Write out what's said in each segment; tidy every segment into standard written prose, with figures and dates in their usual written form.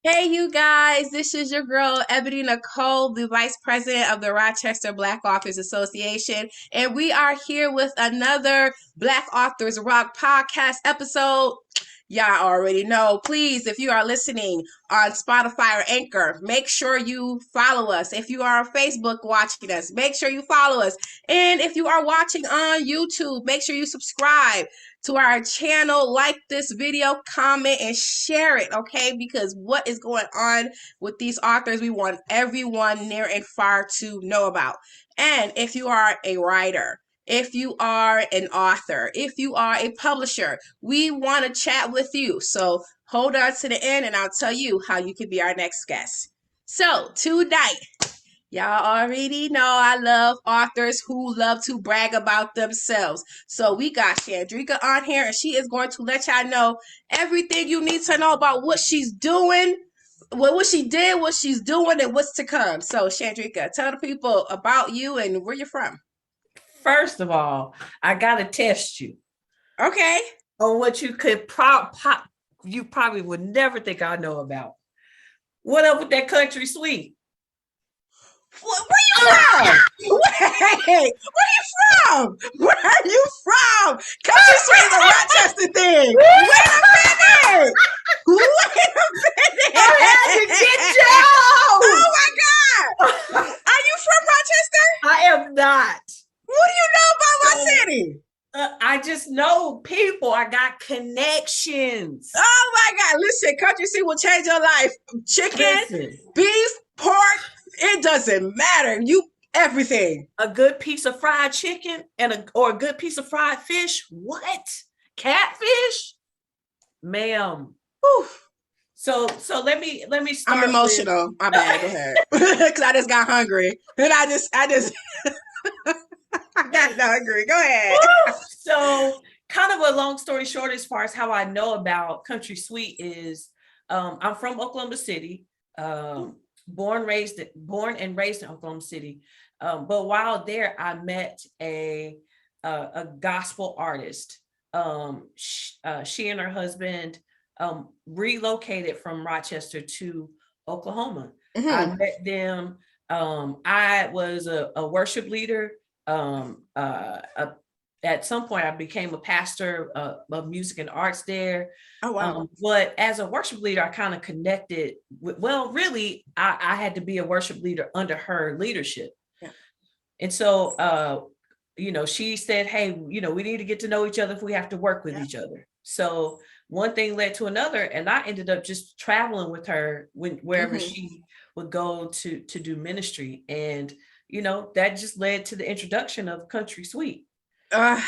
Hey, you guys, this is your girl, Ebony Nicole, the Vice President of the Rochester Black Authors Association. And we are here with another Black Authors Rock podcast episode. Y'all already know. Please, if you are listening on Spotify or Anchor, make sure you follow us. If you are on Facebook watching us, make sure you follow us. And if you are watching on YouTube, make sure you subscribe to our channel, like this video, comment, and share it, okay? Because what is going on with these authors, we want everyone near and far to know about. And if you are a writer, if you are an author, if you are a publisher, we want to chat with you. So hold on to the end and I'll tell you how you could be our next guest. So tonight, y'all already know I love authors who love to brag about themselves. So we got Chandrika on here, and she is going to let y'all know everything you need to know about what she's doing, what she did, what she's doing, and what's to come. So Chandrika, tell the people about you and where you're from. First of all, I gotta test you Okay. on what you could you probably would never think I know about. What up with that country sweet? Where you from? Wait, where you from? Where are you from? Country Sweet is a Rochester thing. Wait a minute. Wait a I had to minute. get you. Oh my God. Are you from Rochester? I am not. What do you know about my city? I just know people. I got connections. Oh my God. Listen, Country Sweet will change your life. Chicken, Listen, beef, pork, it doesn't matter. You everything. a good piece of fried chicken or a good piece of fried fish. What? Catfish? Ma'am. Whew. So let me I'm start emotional. with My bad. Go ahead. Because I just got hungry, and I just I got hungry. Go ahead. So kind of a long story short, as far as how I know about Country Sweet is, I'm from Oklahoma City, born and raised in Oklahoma City. But while there, I met a gospel artist. She and her husband relocated from Rochester to Oklahoma. I Mm-hmm. met them. I was a worship leader. At some point, I became a pastor of music and arts there. Oh wow. But as a worship leader, I kind of connected with, well, really, I had to be a worship leader under her leadership. Yeah. And so, she said, hey, we need to get to know each other if we have to work with Yeah. each other. So one thing led to another, and I ended up just traveling with her wherever Mm-hmm. she would go to do ministry. And, that just led to the introduction of Country Sweet. Uh,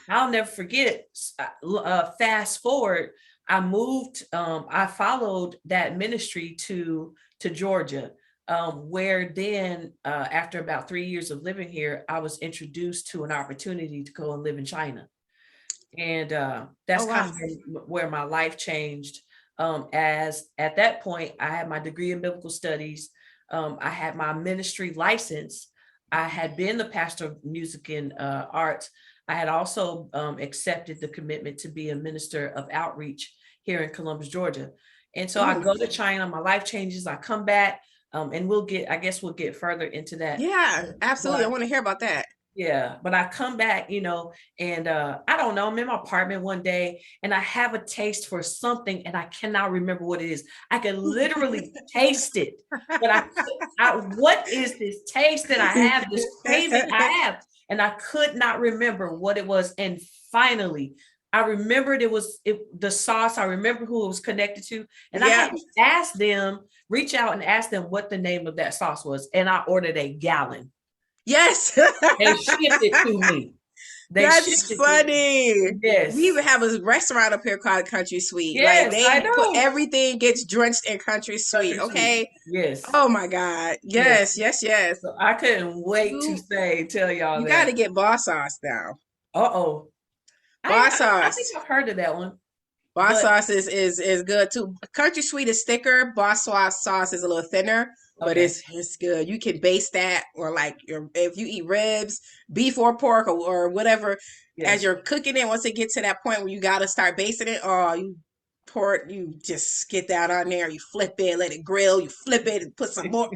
I'll never forget. Fast forward, I followed that ministry to Georgia, where then, after about 3 years of living here, I was introduced to an opportunity to go and live in China, and oh that's kind wow. of where my life changed. As at that point, I had my degree in biblical studies. I had my ministry license. I had been the pastor of music and arts. I had also accepted the commitment to be a minister of outreach here in Columbus, Georgia. And so I Ooh. go to China, my life changes, I come back, and I guess we'll get further into that. Yeah, absolutely. I But want to hear about that. yeah, but I come back, and I don't know, I'm in my apartment one day and I have a taste for something and I cannot remember what it is. I can literally taste it, but what is this taste that I have, this craving I have? And I could not remember what it was. And finally, I remembered the sauce. I remember who it was connected to. And I Yeah. had to reach out and ask them what the name of that sauce was. And I ordered a gallon. Yes. They shipped it to me. They That's shipped it to me. funny. We even Yes. have a restaurant up here called Country Sweet. Like Yes, I they put know. everything gets drenched in Country Sweet. Country sweet. Okay. Yes. Oh my God. Yes. Yes, yes, yes. So I couldn't wait to You tell y'all you got that. to get boss sauce now. Uh-oh. Boss I think sauce. I've heard of that one. Boss But sauce is good too. Country Sweet is thicker. Boss sauce is a little thinner, but okay. it's good. You can base that or like if you eat ribs, beef or pork or whatever, as Yes. you're cooking it. Once it gets to that point where you got to start basting it, oh, you pork, you just get that on there, you flip it, let it grill, you flip it and put some more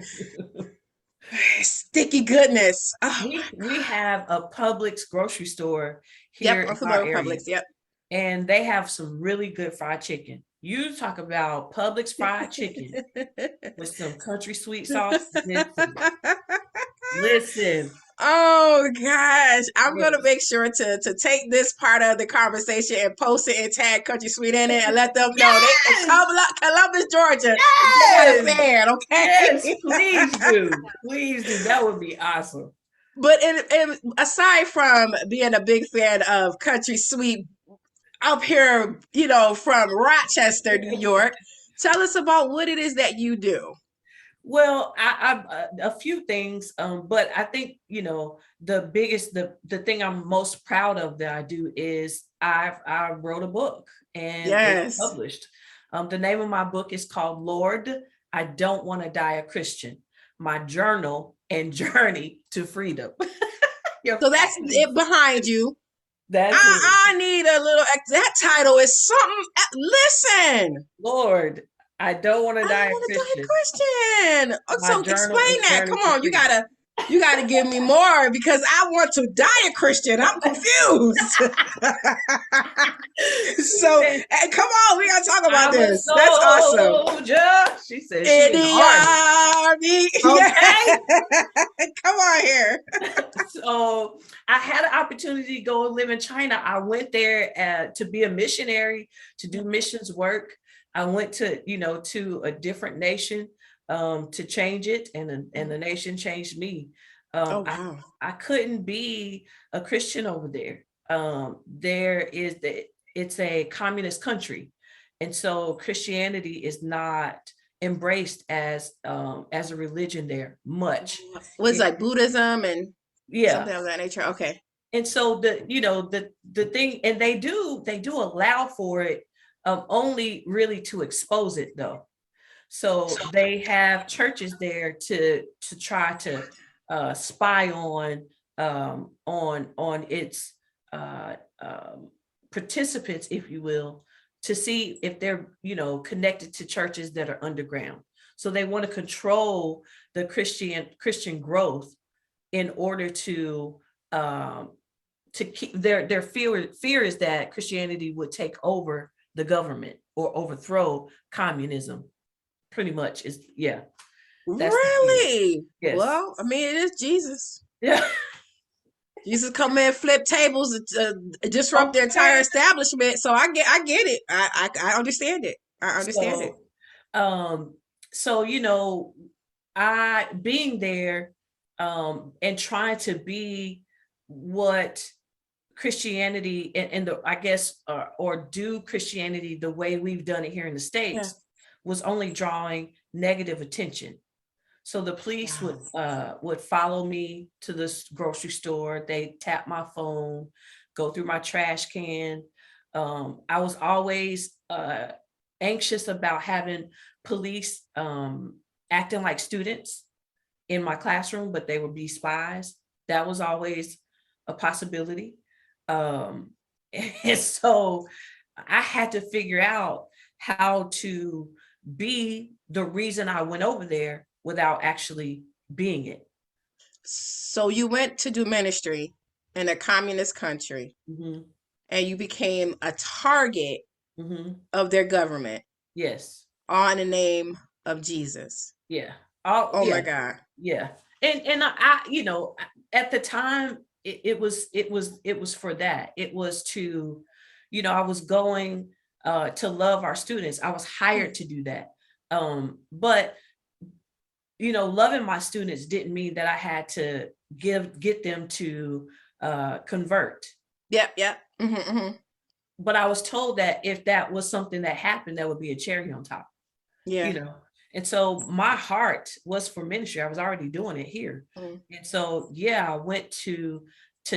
sticky goodness. Oh my We have a Publix grocery store Yep, here I'm in our familiar with area, Publix. Yep. and they have some really good fried chicken. You talk about Publix fried chicken with some country sweet sauce. Listen. Oh gosh, I'm gonna Yes. make sure to take this part of the conversation and post it and tag Country Sweet in it and let them know they in Yes. Columbus, Georgia. They got a Yes. fan, Yes. okay? Please do. Please do. That would be awesome. But aside from being a big fan of Country Sweet up here, from Rochester, New York, tell us about what it is that you do. Well, a few things, but I think the biggest, the thing I'm most proud of that I do is I wrote a book and it's Yes. published. The name of my book is called Lord, I Don't Want to Die a Christian: My Journal and Journey to Freedom. Your So that's face. it behind you. That's it. I need a little. That title is something. Listen, Lord, I don't want to I die don't a want to die Christian: Christian. Oh, My so Journal and explain that. Journey Come to on, you Freedom. gotta give me more because I want to die a Christian. I'm confused. She So, said, hey, come on, we gotta talk about I'm a this. That's awesome. soldier. She said she In in the the army. army, Okay. yeah. Come on here. So I had an opportunity to go live in China. I went there to be a missionary, to do missions work. I went to a different nation to change it, and the nation changed me. Oh Um, I wow. I couldn't be a Christian over there. There is it's a communist country, and so Christianity is not embraced as a religion there much. Was It, like Buddhism and yeah. something of that nature. Okay. And so the thing, and they do allow for it, only really to expose it though. So they have churches there to try to spy on its uh, um, participants, if you will, to see if they're connected to churches that are underground. So they want to control the Christian growth in order um, to keep their fear is that Christianity would take over the government or overthrow communism. Pretty much is, yeah, that's the fear. Really? Yes. Well, I mean, it is Jesus. Yeah. Jesus come in, flip tables, disrupt the entire Okay. establishment. So I get it. I understand it. I understand it. So um so I being there and trying to be what Christianity and the I guess or do Christianity the way we've done it here in the Yeah. States was only drawing negative attention. So the police Wow. would follow me to this grocery store. They tap my phone, go through my trash can. I was always anxious about having police acting like students in my classroom, but they would be spies. That was always a possibility. Um, and so I had to figure out how to be the reason I went over there without actually being it. So you went to do ministry in a communist country Hmm. and you became a target Hmm. of their government Yes. all in the name of Jesus. Yeah. Oh, Oh my yeah. God. Yeah. And at the time it was for that. It was to, I was going to love our students. I was hired to do that. But loving my students didn't mean that I had to get them to convert. Yep, yep. But I was told that if that was something that happened, that would be a cherry on top, you Yeah. know. And so my heart was for ministry. I was already doing it here. Mm. And so yeah, I went to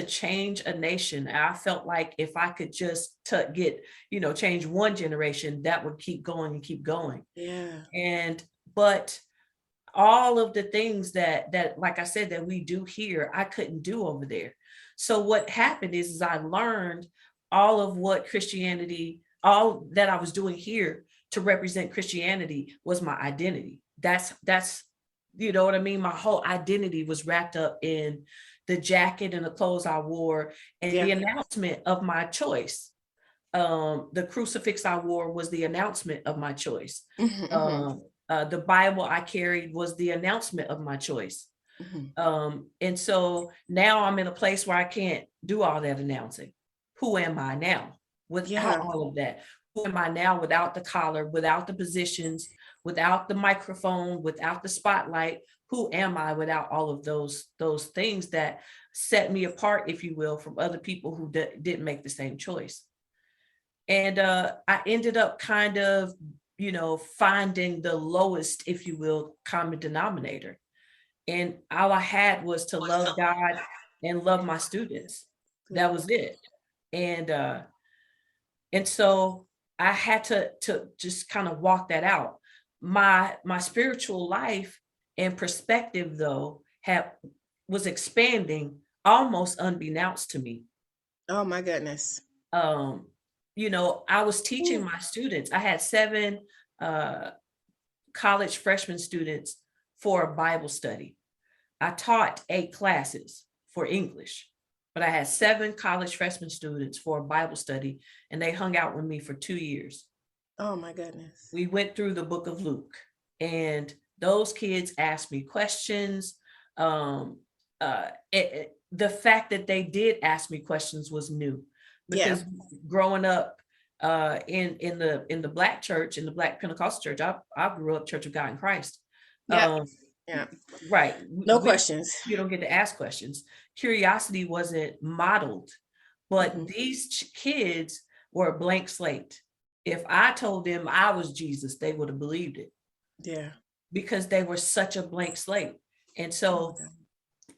change a nation. And I felt like if I could just change one generation, that would keep going and keep going. Yeah. And but all of the things that like I said that we do here, I couldn't do over there. So what happened is I learned all of what Christianity all that I was doing here to represent Christianity was my identity. That's you know what I mean? My whole identity was wrapped up in the jacket and the clothes I wore and the announcement of my choice. The crucifix I wore was the announcement of my choice. The Bible I carried was the announcement of my choice. And so now I'm in a place where I can't do all that announcing. Who am I now without all of that? Who am I now without the collar, without the positions, without the microphone, without the spotlight? Who am I without all of those things that set me apart, if you will, from other people who didn't make the same choice? And I ended up kind of, finding the lowest, if you will, common denominator. And all I had was to love God and love my students. That was it. And so I had to just kind of walk that out. My spiritual life and perspective, though, was expanding almost unbeknownst to me. Oh my goodness. I was teaching my students. I had 7 college freshman students for a Bible study. I taught 8 classes for English, but I had 7 college freshman students for a Bible study, and they hung out with me for 2 years. Oh my goodness. We went through the book of Luke, and those kids asked me questions. The fact that they did ask me questions was new, because growing up in the Black church, in the Black Pentecostal church, I grew up Church of God in Christ. Right. No questions. You don't get to ask questions. Curiosity wasn't modeled, but these kids were a blank slate. If I told them I was Jesus, they would have believed it. Yeah. Because they were such a blank slate. And so,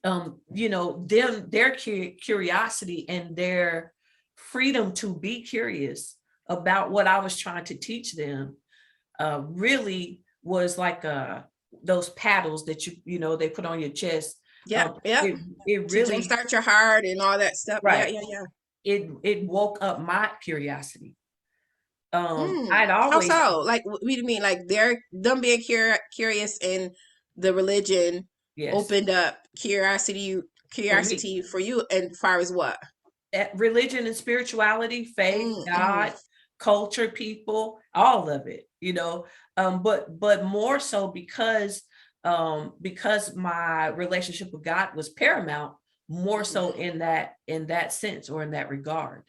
their curiosity and their freedom to be curious about what I was trying to teach them really was like those paddles that they put on your chest. It really start your heart and all that stuff. Right. It woke up my curiosity. I'd always. How so? Like, what do you mean? Like them being curious in the religion opened up curiosity for you, and as far as what? Religion and spirituality, faith, God, culture, people, all of it, but more so because my relationship with God was paramount, more so in that sense, or in that regard.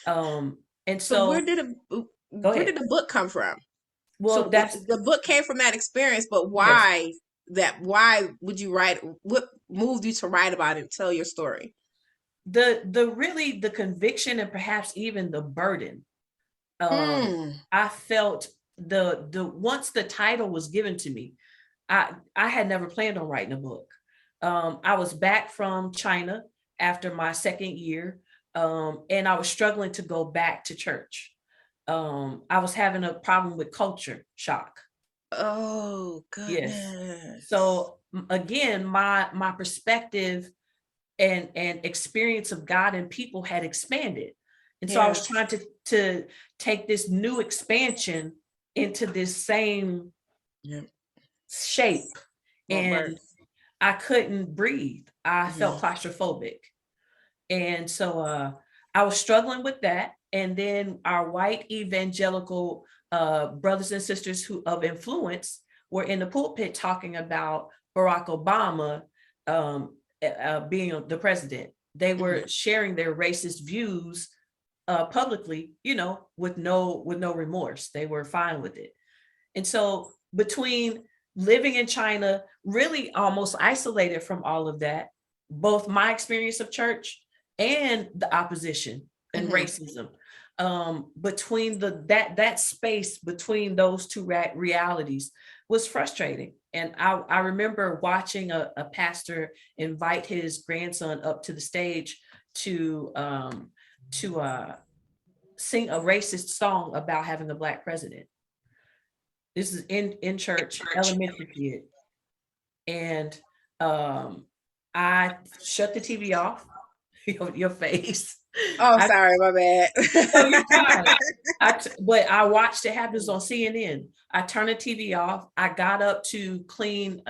And so where did the book come from? Well, so the book came from that experience, but why why would you write? What moved you to write about it, tell your story? The conviction, and perhaps even the burden. I felt once the title was given to me, I had never planned on writing a book. I was back from China after my second year, and I was struggling to go back to church. I was having a problem with culture shock. Oh goodness. Yes. So again, my perspective and experience of God and people had expanded. And so I was trying to take this new expansion into this same shape. And I couldn't breathe. I felt claustrophobic. And so I was struggling with that. And then our white evangelical brothers and sisters of influence were in the pulpit talking about Barack Obama being the president. They were sharing their racist views publicly, with no remorse. They were fine with it. And so between living in China, really almost isolated from all of that, both my experience of church and the opposition and racism, between that space between those two realities was frustrating. And I remember watching a pastor invite his grandson up to the stage to sing a racist song about having a Black president. This is in church, elementary kid. And I shut the TV off, your face. Oh, I sorry, my bad. No, you're fine. But I watched it happens on CNN. I turned the TV off. I got up to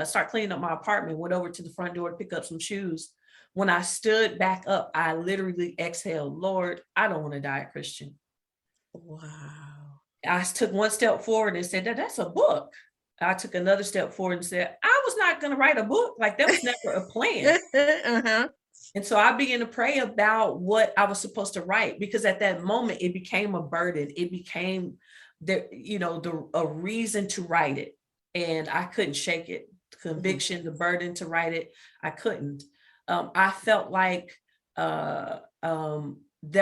start cleaning up my apartment, went over to the front door to pick up some shoes. When I stood back up, I literally exhaled, Lord, I don't want to die a Christian. Wow. I took one step forward and said, that's a book. I took another step forward and said, I was not going to write a book. Like that was never a plan. Uh-huh. And so I began to pray about what I was supposed to write, because at that moment it became a burden. It became a reason to write it. And I couldn't shake it. The conviction, the burden to write it, I couldn't. I felt like there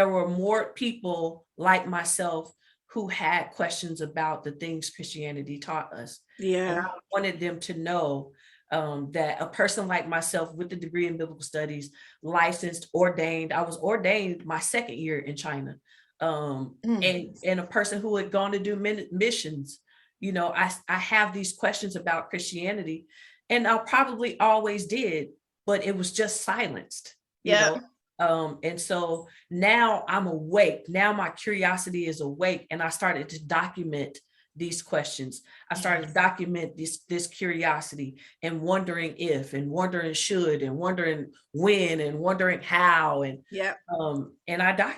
were more people like myself who had questions about the things Christianity taught us. And I Yeah. wanted them to know that a person like myself with a degree in biblical studies, licensed, ordained, I was ordained my second year in China, and a person who had gone to do missions. I have these questions about Christianity, and I probably always did, but it was just silenced, Yep. and so now I'm awake. Now my curiosity is awake, and I started to document these questions. I started to document this curiosity, and wondering if, and wondering should, and wondering when, and wondering how, and Yep.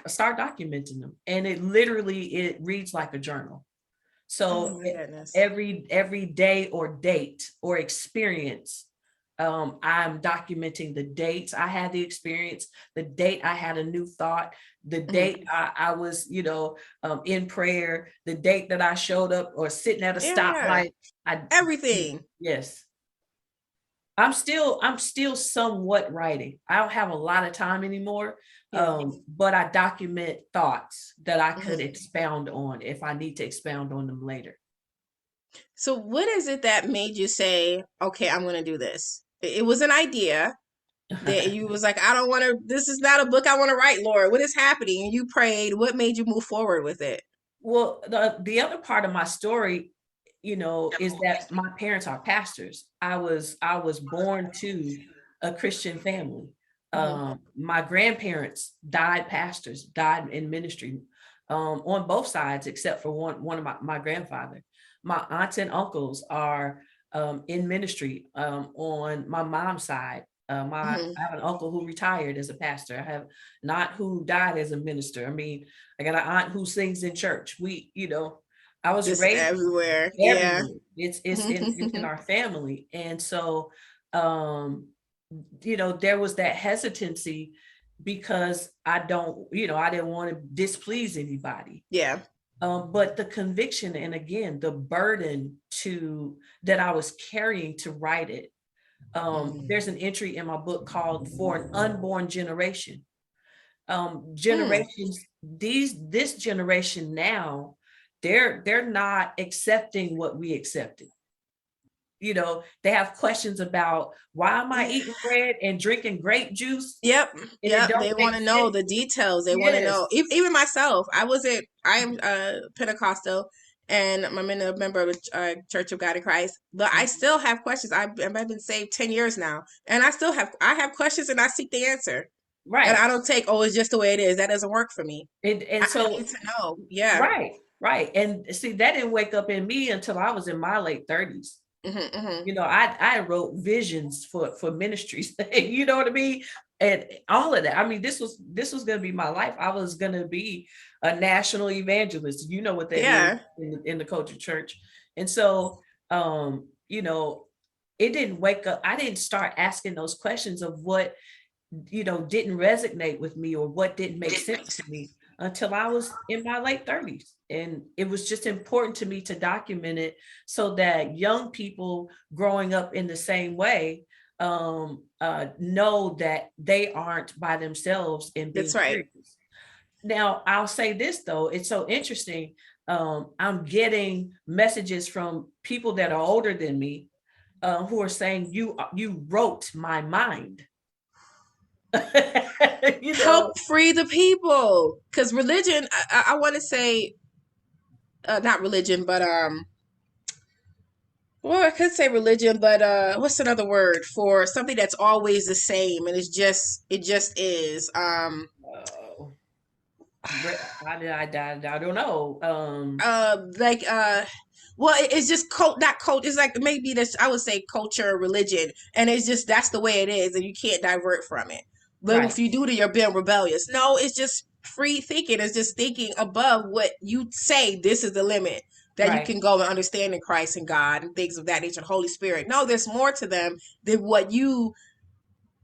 start documenting them. And it reads like a journal. Oh So my goodness. every day or date or experience, I'm documenting the dates I had the experience, the date I had a new thought, the date I was, in prayer, the date that I showed up or sitting at a Yeah. stoplight. I Everything. Yes. I'm still somewhat writing. I don't have a lot of time anymore. Yeah. But I document thoughts that I could Mhm. expound on if I need to expound on them later. So what is it that made you say, okay, I'm going to do this? It was an idea that you was like, I don't want to, this is not a book I want to write, Lord. What is happening? And you prayed. What made you move forward with it? Well, the other part of my story, is that my parents are pastors. I was born to a Christian family. Mhm. My grandparents died pastors, died in ministry, on both sides, except for one of my grandfather. My aunts and uncles are in ministry, on my mom's side. Mhm. I have an uncle who retired as a pastor. I have an aunt who died as a minister. I mean, I got an aunt who sings in church. I was Just raised everywhere. Yeah. everywhere. It's in our family. And so, um, there was that hesitancy because I didn't want to displease anybody. Yeah. But the conviction, and again, the burden that I was carrying to write it. Mm. There's an entry in my book called "For an Unborn Generation." Mm. Generations, this generation now, they're not accepting what we accepted. They have questions about, why am I Yeah. eating bread and drinking grape juice Yep. and it Yep. don't They make want to know sense? the details. They want to Yes. know. Even myself, I am Pentecostal, and I'm a member of the Church of God in Christ. But I still have questions. I've been saved 10 years now, and I have questions, and I seek the answer. And Right. I don't take, oh, it's just the way it is. That doesn't work for me. And I so, need to know. Yeah. right, right. And see, that didn't wake up in me until I was in my late 30s. Hmm. Hmm. I wrote visions for ministries. You know what I mean? And all of that. I mean, this was going to be my life. I was going to be a national evangelist. You know what that is Yeah. in the culture church. And so, it didn't wake up. I didn't start asking those questions of what, didn't resonate with me or what didn't make sense to me until I was in my late 30s. And it was just important to me to document it so that young people growing up in the same way know that they aren't by themselves in being That's right. curious. Now, I'll say this though, it's so interesting. I'm getting messages from people that are older than me, who are saying, you wrote my mind. you know Help free the people. Because religion, I want to say, not religion, but well, I could say religion, but what's another word for something that's always the same and it just is. Oh. I don't know. Like well, it's just not cult. It's like maybe this, I would say, culture, religion, and it's just that's the way it is, and you can't divert from it. But Right, if you do that, you're being rebellious. No, it's just free thinking. It's just thinking above what you say. This is the limit that you right, can go and understand in Christ and God and things of that nature. Holy Spirit. No, there's more to them than what you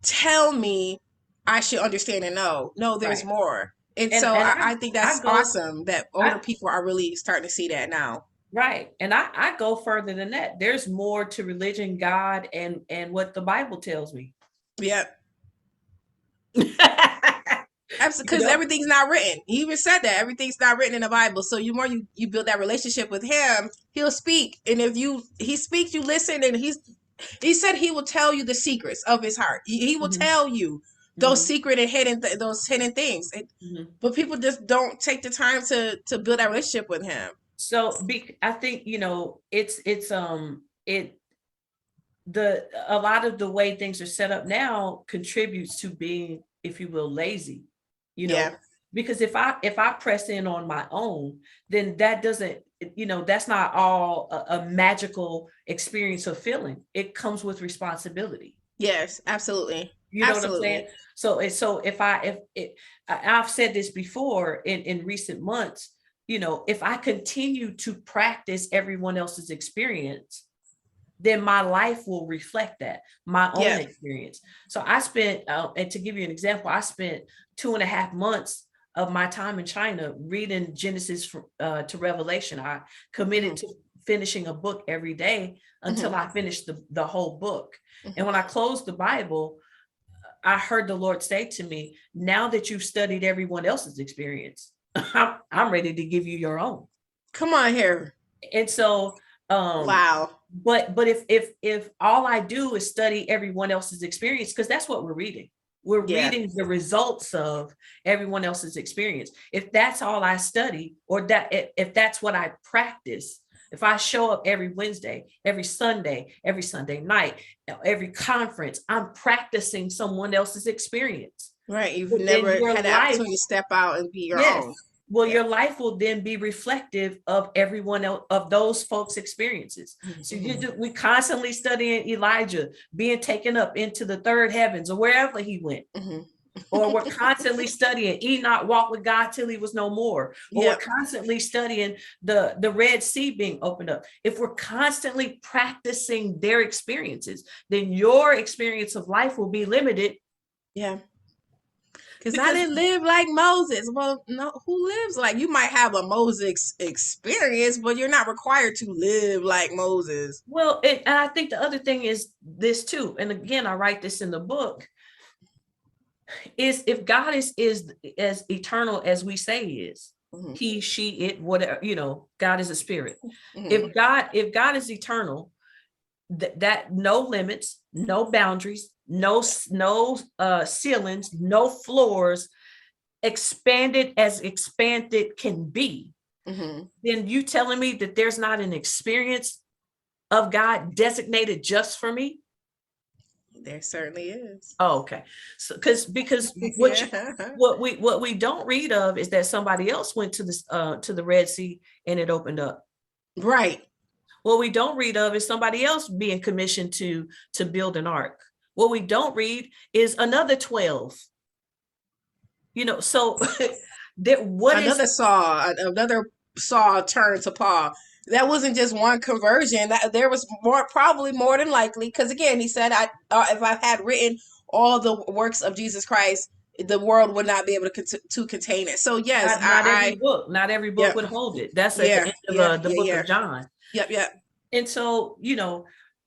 tell me I should understand and know. No, there's right. more. And And so and I think I that's go awesome that older I people are really starting to see that now. right. And I go further than that. There's more to religion, God, and what the Bible tells me. Yeah. You Because know? everything's not written. He even said that everything's not written in the Bible. So you more you build that relationship with him, he'll speak. And if he speaks, you listen, and he said he will tell you the secrets of his heart. He will Mhm, tell you those mhm, secret and hidden those hidden things. mhm. But people just don't take the time to build that relationship with him. I think, it the a lot of the way things are set up now contributes to being, if you will, lazy, you know, Yeah. because if I press in on my own, then that doesn't, that's not all a magical experience of feeling. It comes with responsibility. Yes, absolutely. You know what I'm Absolutely. saying? So if I've said this before in recent months, if I continue to practice everyone else's experience, then my life will reflect that, my own Yeah. experience. So I spent, and to give you an example, I spent 2.5 months of my time in China reading Genesis to Revelation. I committed Hmm. to finishing a book every day until Hmm. I finished the whole book. And when Hmm. I closed the Bible, I heard the Lord say to me, now that you've studied everyone else's experience, I'm ready to give you your own. Come on here. And so, um, Wow. but if all I do is study everyone else's experience, because that's what we're reading. We're Yeah. reading the results of everyone else's experience. If that's all I study, or that if that's what I practice, if I show up every Wednesday, every Sunday night, every conference, I'm practicing someone else's experience. Right. You've But then never your had the life, opportunity to step out and be your yes. own. Well, Yeah. your life will then be reflective of everyone else, of those folks' experiences. So Hmm. we constantly studying Elijah being taken up into the third heavens or wherever he went. Hmm. Or we're constantly studying Enoch walked with God till he was no more. Or we're Yep. constantly studying the Red Sea being opened up. If we're constantly practicing their experiences, then your experience of life will be limited Yeah. Because I because, didn't live like Moses. Well, no, who lives like you might have a Moses experience, but you're not required to live like Moses. well, and I think the other thing is this too. And again, I write this in the book, is if God is as eternal as we say he is, Hmm. he, she, it, whatever, God is a spirit. Hmm. If God is eternal, that no limits, no boundaries, no ceilings, no floors, expanded as expanded can be, Hmm. then you telling me that there's not an experience of God designated just for me? There certainly is. Oh, okay. So because Yeah. what we don't read of is that somebody else went to the Red Sea and it opened up. Right. What we don't read of is somebody else being commissioned to build an ark. What we don't read is another 12. So that what is Another Saul turned to Paul. That wasn't just one conversion. That there was more, probably more than likely, because again, he said, "I if I had written all the works of Jesus Christ, the world would not be able to contain it." So yes, not every book yep, would hold it. That's at the yeah, end of yeah, the yeah, book yeah, of John. yep, yep. And so,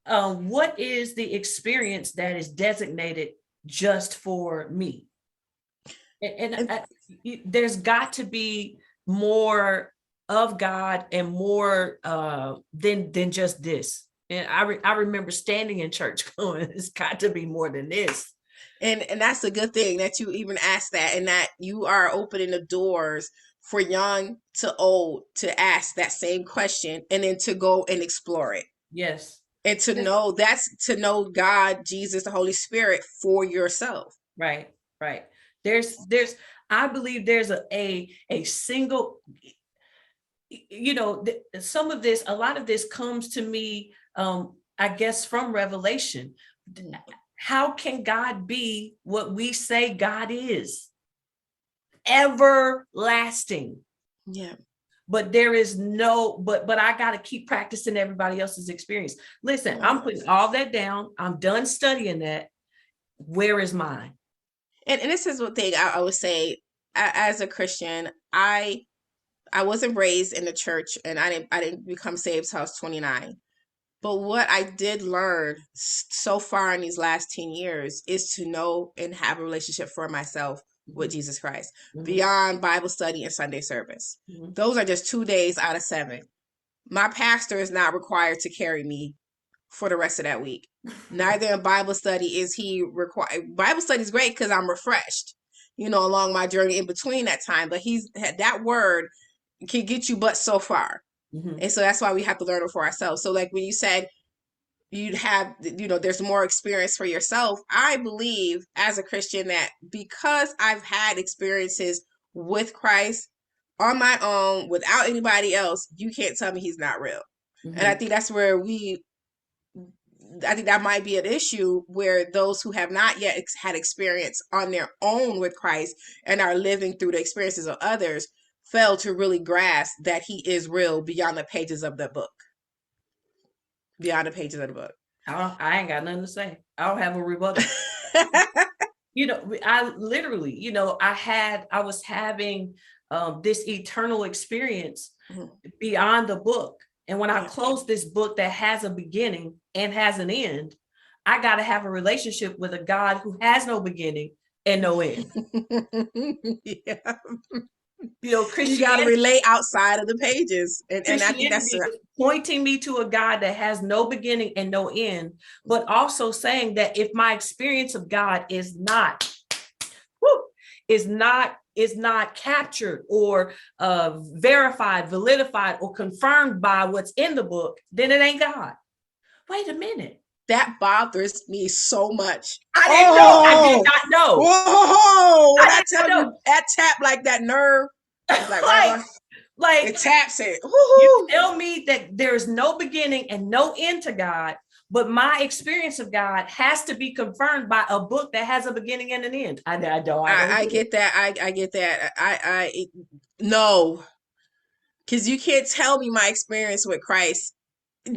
what is the experience that is designated just for me? And And there's got to be more of God and more than just this. And I remember standing in church going, it's got to be more than this. and that's a good thing that you even asked that, and that you are opening the doors for young to old to ask that same question, and then to go and explore it. Yes. And to know that's to know God, Jesus, the Holy Spirit for yourself. Right, right. There's I believe there's a single, some of this, a lot of this comes to me, I guess, from Revelation. How can God be what we say God is? Everlasting. Yeah. But there is no, but I got to keep practicing everybody else's experience. Listen, I'm putting all that down. I'm done studying that. Where is mine? And this is one thing I would say, as a Christian, I wasn't raised in the church, and I didn't become saved until I was 29. But what I did learn so far in these last 10 years is to know and have a relationship for myself with Jesus Christ, beyond Bible study and Sunday service. Those are just 2 days out of 7. My pastor is not required to carry me for the rest of that week. Neither in Bible study is he required. Bible study is great because I'm refreshed, along my journey in between that time. But that word can get you but so far. And so that's why we have to learn it for ourselves. So like when you said you'd have, there's more experience for yourself, I believe as a Christian that because I've had experiences with Christ on my own without anybody else, you can't tell me he's not real. And I think that's where I think that might be an issue, where those who have not yet had experience on their own with Christ and are living through the experiences of others fail to really grasp that he is real beyond the pages of the book. Beyond the pages of the book. I ain't got nothing to say. I don't have a rebuttal. I literally, I was having this eternal experience beyond the book. And when I close this book that has a beginning and has an end, I got to have a relationship with a God who has no beginning and no end. Yeah. You got to relate outside of the pages. And I think that's pointing me to a God that has no beginning and no end, but also saying that if my experience of God is not captured or verified, validified, or confirmed by what's in the book, then it ain't God. Wait a minute. That bothers me so much. I didn't know. I did not know. Whoa! When I tell you that tap like that nerve, it's like it taps it. You tell me that there's no beginning and no end to God, but my experience of God has to be confirmed by a book that has a beginning and an end. I get that. I get that. No, because you can't tell me my experience with Christ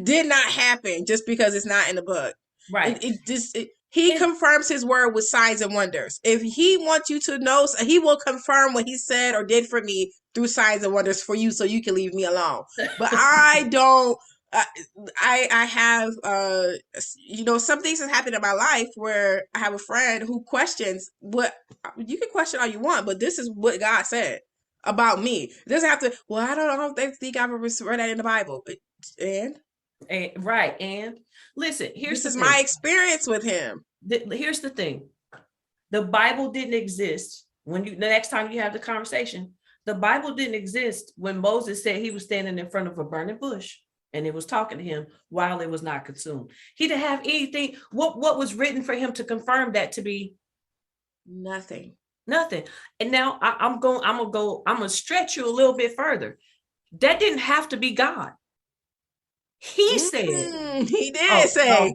did not happen just because it's not in the book. Right. He confirms his word with signs and wonders. If he wants you to know, he will confirm what he said or did for me through signs and wonders for you, so you can leave me alone. But I don't. I have, some things that happen in my life where I have a friend who questions what you can question all you want, but this is what God said about me. It doesn't have to. Well, I don't think I've ever read that in the Bible. And right. And listen, this is my experience with him. Here's the thing. The Bible didn't exist when the next time you have the conversation. The Bible didn't exist when Moses said he was standing in front of a burning bush and it was talking to him while it was not consumed. He didn't have anything. What was written for him to confirm that to be? Nothing. And now I'm gonna stretch you a little bit further. That didn't have to be God. He said. He did say.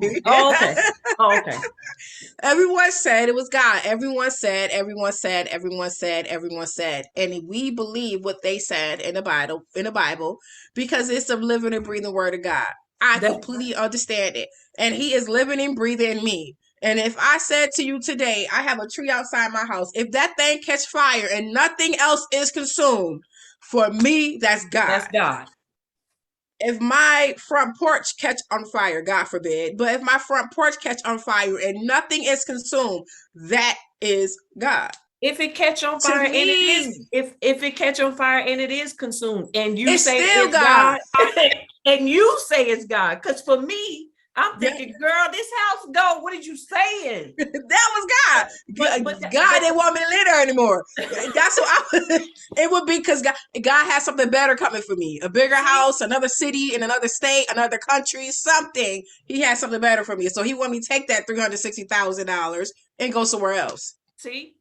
Okay. Everyone said it was God. Everyone said. And we believe what they said in the Bible because it's a living and breathing word of God. I completely understand it. And he is living and breathing in me. And if I said to you today, I have a tree outside my house, if that thing catch fire and nothing else is consumed, for me, that's God. That's God. If my front porch catch on fire, God forbid, but if my front porch catch on fire and nothing is consumed, that is God. If it catch on fire and it is, if it catch on fire and it is consumed, and you say it's God, and you say it's God, because for me, I'm thinking, girl, this house go. What did you saying? That was God. God didn't want me to live there anymore. That's what it would be, because God has something better coming for me. A bigger house, another city in another state, another country, something. He has something better for me. So he wanted me to take that $360,000 and go somewhere else. See?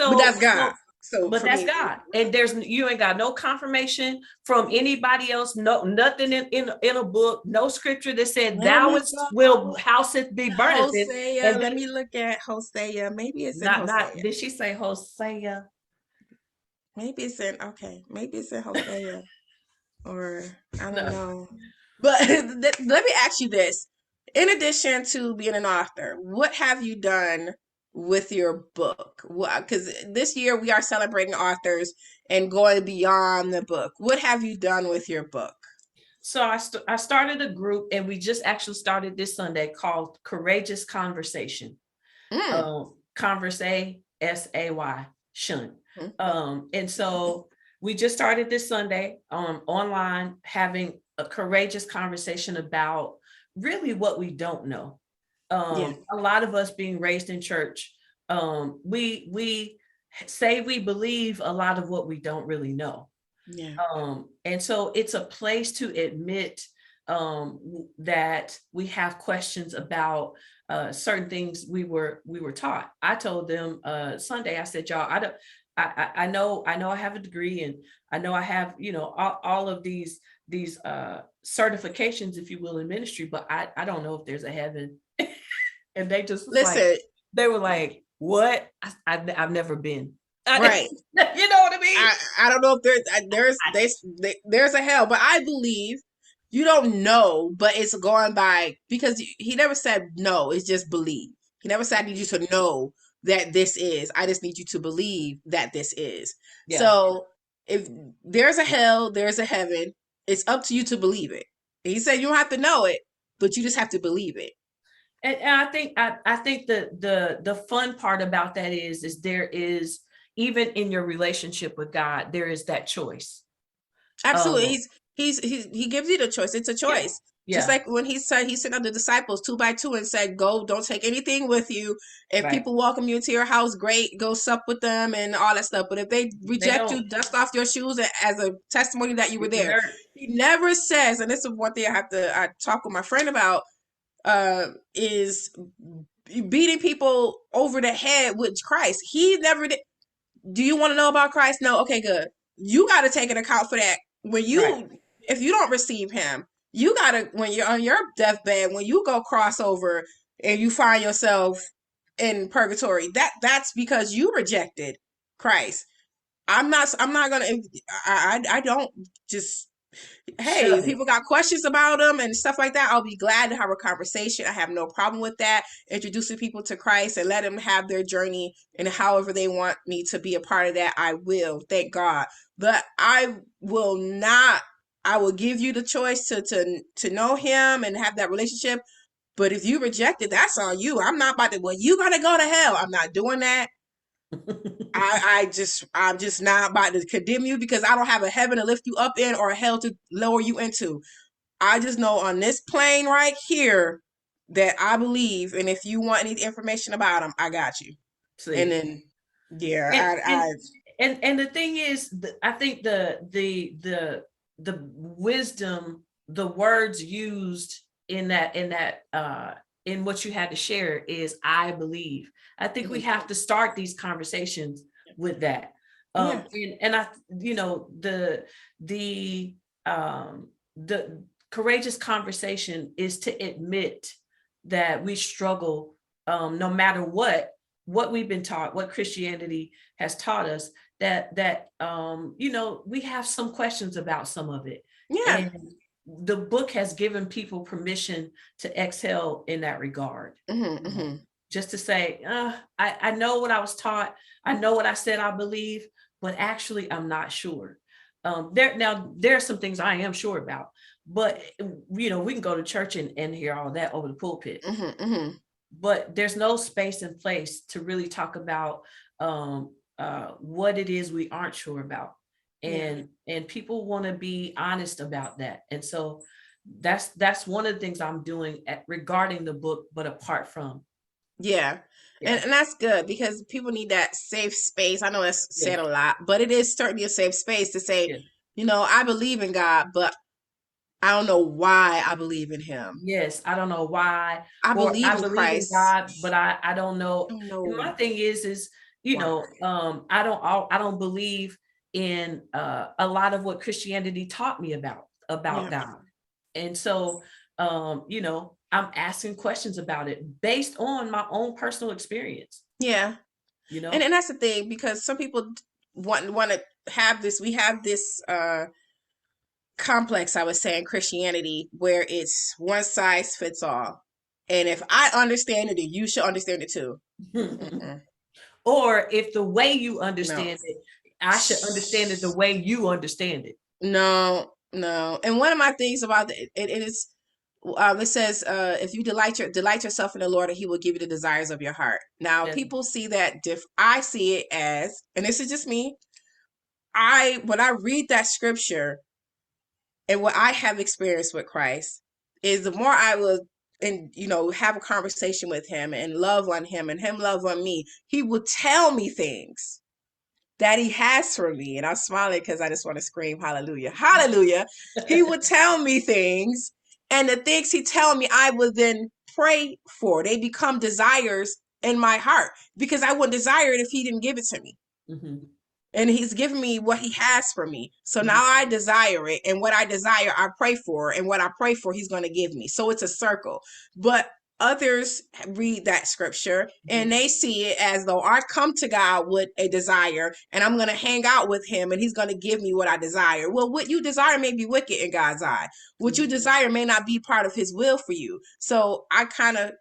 But So, that's God. so, So but for that's me, God. And you ain't got no confirmation from anybody else, no, nothing in a book, no scripture that said let thou me is will go. house it be burneth in. Hosea. And Let they, me look at Hosea. Maybe it's in not Hosea. did she say Hosea? Maybe it's in okay. Maybe it's in Hosea, or I don't No. know. But let me ask you this: in addition to being an author, what have you done with your book? Because this year we are celebrating authors and going beyond the book. What have you done with your book? So I started a group, and we just actually started this Sunday, called Courageous Conversation. Mm. Conversation, Shun. Mm. And so we just started this Sunday online, having a courageous conversation about really what we don't know. Yeah. A lot of us being raised in church, we say we believe a lot of what we don't really know. Yeah. And so it's a place to admit that we have questions about certain things we were taught. I told them Sunday, I said, y'all, I know I have a degree, and I know I have, all of these certifications, if you will, in ministry, but I don't know if there's a heaven. And they just was like, Listen, they were like, what? I've never been. right. You know what I mean? I don't know if there's a hell, but I believe you don't know, but it's going by because he never said no. It's just believe. He never said I need you to know that this is. I just need you to believe that this is. Yeah. So if there's a hell, there's a heaven. It's up to you to believe it. He said you don't have to know it, but you just have to believe it. And I think the fun part about that is there is, even in your relationship with God, there is that choice. Absolutely. Um, He gives you the choice. It's a yeah, choice. Just yeah, like when he sent out the disciples two by two and said, "Go, don't take anything with you. If right. people welcome you into your house, great. Go sup with them and all that stuff. But if they They reject don't. you, dust off your shoes as a testimony that you were If you there." hurt, He never says, and this is one thing I talk with my friend about, is beating people over the head with Christ. He never did. Do you want to know about Christ? No. Okay, good. You got to take an account for that. right. If you don't receive him, you got to, when you're on your deathbed, when you go crossover and you find yourself in purgatory, that's because you rejected Christ. I'm not gonna, I don't just, hey, if Shove it. people got questions about them and stuff like that, I'll be glad to have a conversation. I have no problem with that. Introducing people to Christ and let them have their journey and however they want me to be a part of that, I will. Thank God. But I will not. I will give you the choice to know Him and have that relationship. But if you reject it, that's on you. I'm not about to. Well, you gotta go to hell. I'm not doing that. I'm just not about to condemn you because I don't have a heaven to lift you up in or a hell to lower you into. I just know on this plane right here that I believe, and if you want any information about them, I got you. And See, then, yeah, and and I and the thing is, I think the wisdom, the words used in what you had to share is, I believe. I think we mhm, have to start these conversations with that. yeah, And I, the the courageous conversation is to admit that we struggle, no matter what we've been taught, what Christianity has taught us, that we have some questions about some of it. yeah, And the book has given people permission to exhale in that regard. hmm Uh, hmm just to say, I know what I was taught, I know what I said I believe, but actually I'm not sure. There are some things I am sure about, but we can go to church and hear all that over the pulpit, hmm hmm but there's no space and place to really talk about what it is we aren't sure about. yeah, And people want to be honest about that. And so that's one of the things I'm doing regarding the book, but apart from. yeah. Yeah. And that's good because people need that safe space. I know that's said Yes. a lot, but it is certainly a safe space to say, Yes. I believe in God, but I don't know why I believe in Him. Yes, I don't know why, I or believe I in believe in Christ. God, but I don't know. I don't And my know. thing is you Wow. know, I don't believe in a lot of what Christianity taught me about Yeah. God. And so, you know, I'm asking questions about it based on my own personal experience, Yeah. you And know. and that's the thing, because some people want to have this. We have this complex, I would say, in Christianity, where it's one size fits all. And if I understand it, then you should understand it too. Mm-mm. Or if the way you No. understand it, I should understand it the way you understand it. No, no. And one of my things about it is, it says, if you delight yourself in the Lord, and He will give you the desires of your heart. Now, Yeah. people see that I see it as, and this is just me. When I read that scripture, and what I have experienced with Christ is, the more I will, and have a conversation with Him and love on Him and Him love on me, He will tell me things that He has for me. And I'm smiling because I just want to scream hallelujah, hallelujah. He would tell me things, and the things He tell me, I would then pray for. They become desires in my heart, because I wouldn't desire it if He didn't give it to me. Mhm. And He's given me what He has for me. So now Mhm. I desire it. And what I desire, I pray for. And what I pray for, He's going to give me. So it's a circle. But others read that scripture and Mhm. they see it as though I come to God with a desire, and I'm going to hang out with Him, and He's going to give me what I desire. Well, what you desire may be wicked in God's eye. What you Mhm. desire may not be part of His will for you. So I kind of,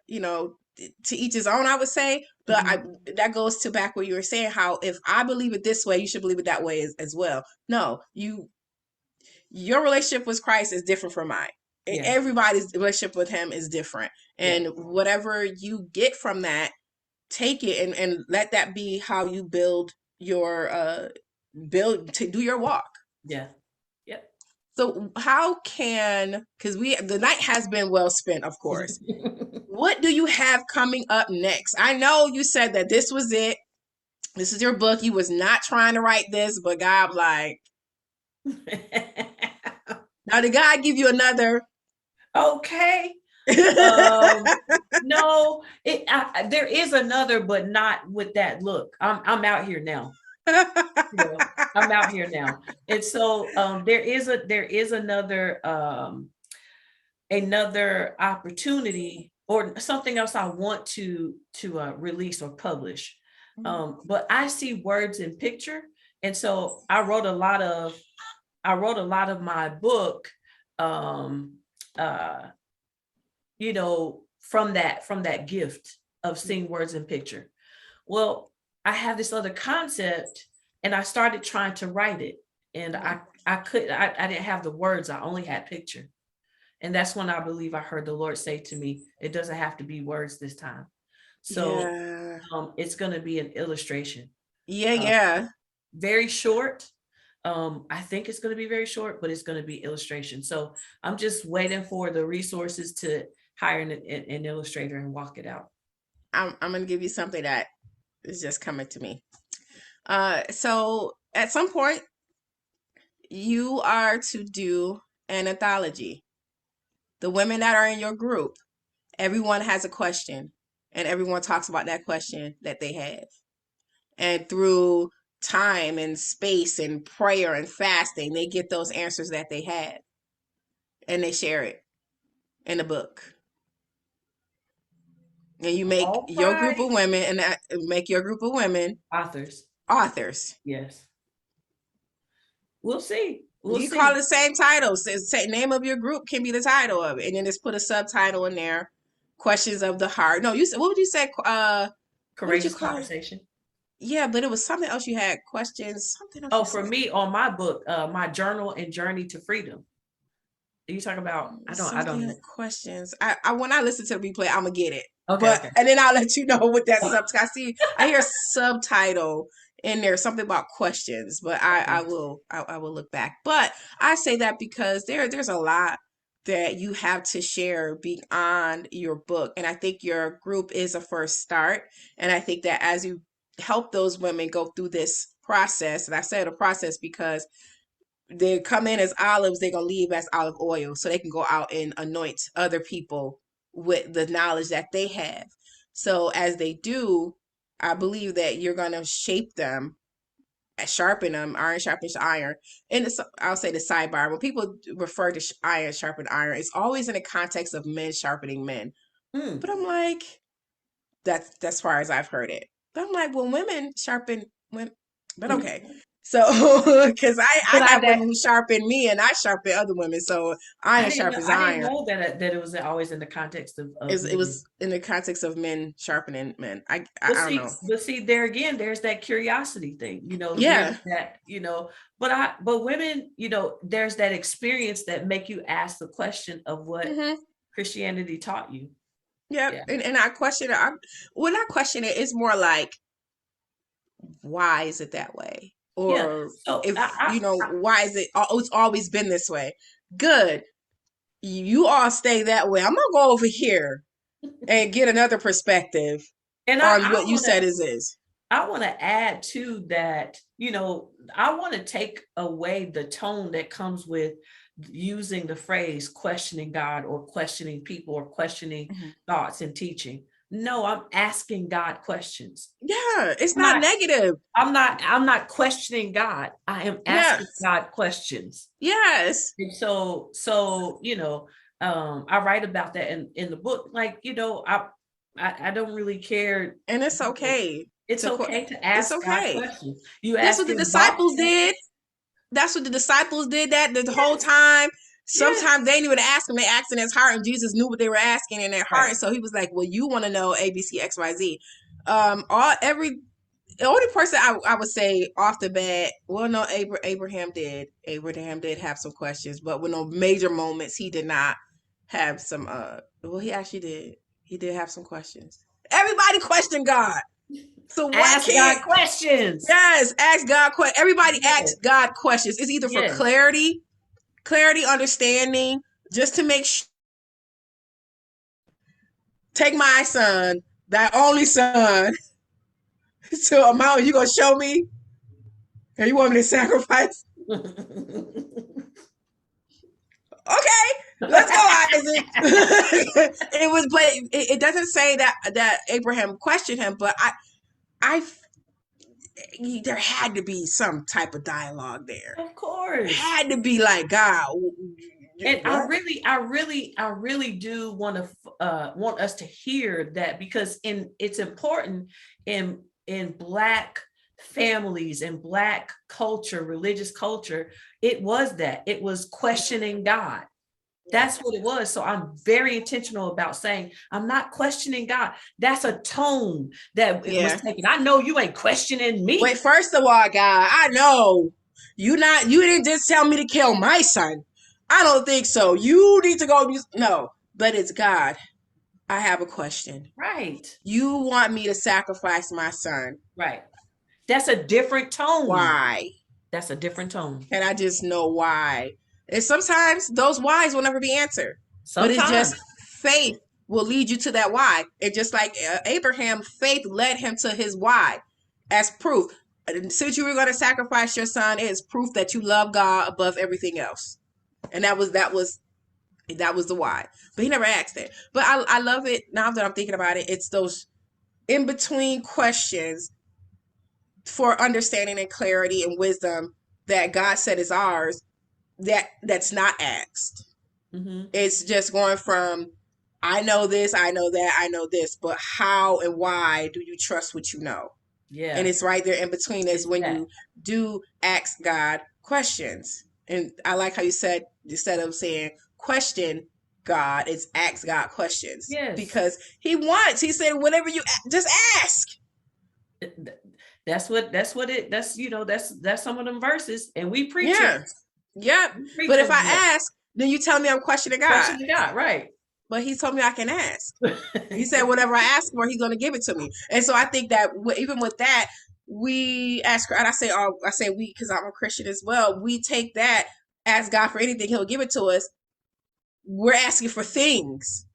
to each his own, I would say. But Mhm. that goes to back what you were saying, how if I believe it this way, you should believe it that way as well. No, your relationship with Christ is different from mine. Yeah. Everybody's relationship with Him is different. Yeah. And whatever you get from that, take it, and let that be how you build to do your walk. Yeah. Yep. So how can, because the night has been well spent, of course. What do you have coming up next? I know you said that this was it. This is your book. You was not trying to write this, but God, like, now did God give you another? Okay. Um, no, there is another, but not with that look. I'm out here now. You know, I'm out here now. And so there is another opportunity or something else I want to release or publish. But I see words in picture. And so I wrote a lot of my book, um, uh, from that gift of seeing words in picture. Well, I have this other concept, and I started trying to write it, and I didn't have the words. I only had picture, and that's when I believe I heard the Lord say to me, "It doesn't have to be words this time." So Yeah. it's going to be an illustration, Yeah, uh, yeah. very short. I think it's going to be very short, but it's going to be illustration. So I'm just waiting for the resources to hire an illustrator and walk it out. I'm gonna give you something that is just coming to me. So at some point you are to do an anthology. The women that are in your group, everyone has a question, and everyone talks about that question that they have. And through time and space and prayer and fasting, they get those answers that they had, and they share it in the book. And you make All your group right. of women, and make your group of women Authors. authors. Yes. We'll see. We'll You call it see. the same title. Say name of your group can be the title of it, and then just put a subtitle in there. Questions of the heart. No, you said, what would you say? What did you Courageous call it? conversation. Yeah, but it was something else. You had questions. Something else Oh, you for said. me on my book, my journal and journey to freedom. You talk about, I don't Something know. questions. I when I listen to the replay, I'm gonna get it. Okay, But okay. and then I'll let you know what that subtitle. I hear subtitle in there, something about questions, but I Okay. will I will look back. But I say that because there's a lot that you have to share beyond your book, and I think your group is a first start. And I think that as you help those women go through this process, and I said a process because they come in as olives, they're gonna leave as olive oil, so they can go out and anoint other people with the knowledge that they have. So as they do, I believe that you're going to shape them, sharpen them, iron sharpens iron. And I'll say the sidebar, when people refer to iron sharpen iron, it's always in the context of men sharpening men. Mm. But I'm like, that's as far as I've heard it. But I'm like, well, women sharpen women, but okay. So, because I But have women who sharpen me and I sharpen other women. So iron sharpens I didn't iron. know that it was always in the context of It men. was in the context of men sharpening men. I don't know. But see, there again, there's that curiosity thing, there's Yeah. that, but women, there's that experience that make you ask the question of what Hmm. Christianity taught you. Yep. Yeah. And I question it. When I question it, it's more like, why is it that way? Yeah. Or So if, why is it, oh, it's always been this way? Good. You all stay that way. I'm going to go over here and get another perspective and on what you said is. I want to add to that, I want to take away the tone that comes with using the phrase questioning God or questioning people or questioning Mhm. thoughts and teaching. No, I'm asking God questions. Yeah, it's I'm not not, negative. I'm not questioning God. I am asking Yes. God questions. Yes. And I write about that in the book. Like, I don't really care. And it's you know, okay it's to okay to it's ask God okay. questions. You That's what the asking God disciples did. questions? That's what the disciples did that the whole Yes, time. yes, Sometimes they didn't even ask him, they asked in his heart, and Jesus knew what they were asking in their heart. right. And so he was like, well, you want to know A, B, C, X, Y, Z. The only person I would say off the bat, well, no, Abraham did. Abraham did have some questions, but with no major moments, he did not have some. Well, he actually did. He did have some questions. Everybody questioned God, so why Ask can't? God questions. Yes, ask God questions. Everybody asks Yes, God questions. It's either for yes. clarity, understanding, just to make sure. Take my son, thy only son, to a mountain you gonna show me, and you want me to sacrifice? Okay, let's go, Isaac. It was, but it doesn't say that Abraham questioned him, but I, there had to be some type of dialogue there. Of course. Had to be like, God, And what? I really do want us to hear that, because it's important in Black families and Black culture, religious culture. It was questioning God. That's what it was. So I'm very intentional about saying, I'm not questioning God. That's a tone that it was Yeah. taken. I know you ain't questioning Wait, me. first of all, God, I know you didn't just tell me to kill my son. I don't think so. You need to go. No, but it's God. I have a question. Right. You want me to sacrifice my son? Right. That's a different tone. Why? That's a different tone. And I just know why. And sometimes those whys will never be answered, but it's just Sometimes. faith will lead you to that why. And just like Abraham, faith led him to his why as proof. Since you were going to sacrifice your son, it is proof that you love God above everything else. And that was the why. But he never asked it. But I love it now that I'm thinking about it. It's those in between questions for understanding and clarity and wisdom that God said is ours, that's not asked. Mm-hmm. It's just going from I know this, I know that, I know this, but how and why do you trust what you know? And Yeah. it's right there in between is It's when that. you do ask God questions. And I like how you said, instead of saying question God, it's ask God questions, Yes. because he said, whatever you just ask. That's some of them verses, and we preach it. Yeah. Yep. We preach But if them. I But ask, then you tell me I'm questioning God. question to God, right? But he told me I can ask. He said whatever I ask for, he's going to give it to me. And so I think that even with that, we ask, and I say we because I'm a Christian as well. We take that, ask God for anything, He'll give it to us. We're asking for things,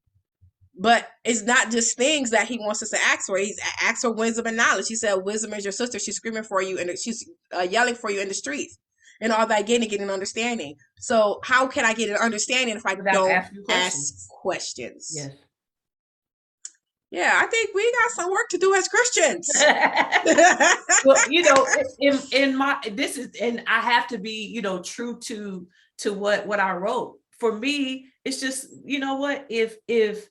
but it's not just things that He wants us to ask for. He's asked for wisdom and knowledge. He said, "Wisdom is your sister. She's screaming for you, and she's yelling for you in the streets." And all that getting understanding. So how can I get an understanding if I Without don't asking ask questions. questions? Yes. Yeah, I think we got some work to do as Christians. Well, in my this is, and I have to be, true to what I wrote. For me, it's just, what, if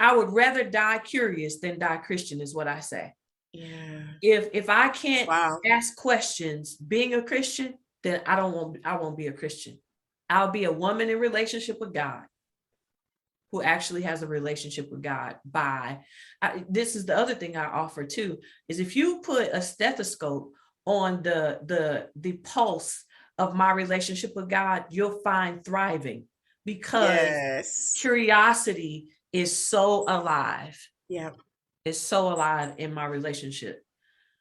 I would rather die curious than die Christian, is what I say. Yeah. If I can't Wow. ask questions being a Christian, then I won't be a Christian. I'll be a woman in relationship with God, who actually has a relationship with God. This is the other thing I offer too, is if you put a stethoscope on the pulse of my relationship with God, you'll find thriving, because Yes. curiosity is so alive. Yeah. It's so alive in my relationship.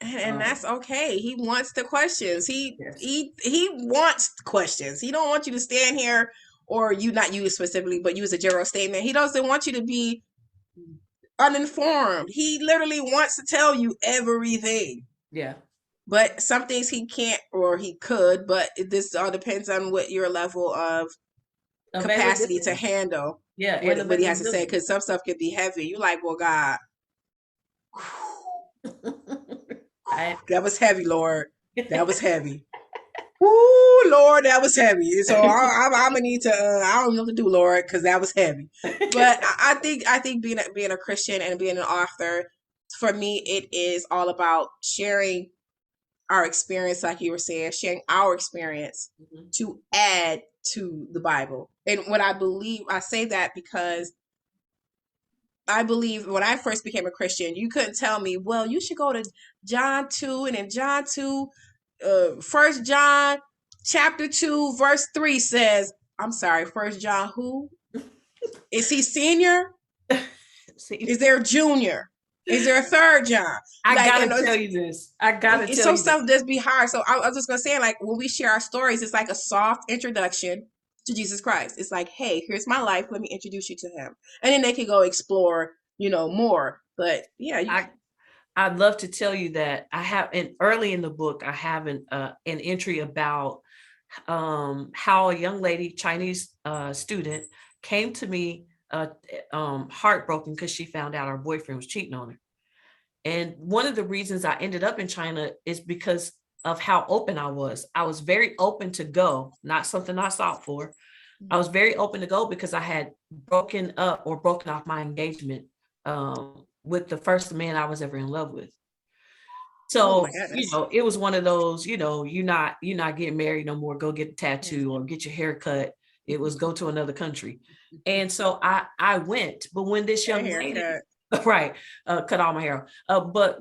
And that's okay. He wants the questions. Yes. He wants questions. He don't want you to stand here, or you, not you specifically, but use a general statement. He doesn't want you to be uninformed. He literally wants to tell you everything. Yeah. But some things he can't, or he could, but this all depends on what your level of capacity to Availability. handle Yeah, and what he has to say. availability. Because some stuff could be heavy. You like, well, God, I that was heavy, Lord. That was heavy. Ooh, Lord, that was heavy. So I'm gonna need to. I don't know what to do, Lord, because that was heavy. But I think being a Christian and being an author, for me, it is all about sharing our experience, like you were saying, sharing our experience Mhm. to add to the Bible. And what I believe, I say that because I believe when I first became a Christian, you couldn't tell me, well, you should go to John 2, and in John 2, 1 John chapter 2, verse 3 says, I'm sorry, First John who? Is he senior? See, Is there a junior? Is there a third John? I Like, gotta tell you this. I gotta it's tell so you this. stuff does be hard. So I was just gonna say, like, when we share our stories, it's like a soft introduction to Jesus Christ. It's like, hey, here's my life. Let me introduce you to him, and then they can go explore, more. But yeah, you. I I'd love to tell you that I have, and early in the book, I have an entry about how a young lady, Chinese student, came to me heartbroken because she found out her boyfriend was cheating on her. And one of the reasons I ended up in China is because of how open I was. I was very open to go, not something I sought for. I was very open to go because I had broken up or broken off my engagement with the first man I was ever in love with. Oh my So, goodness. it was one of those, you're not getting married no more, go get a tattoo or get your hair cut. It was go to another country. And so I went, but when this That young lady, haircut. right, cut all my hair. But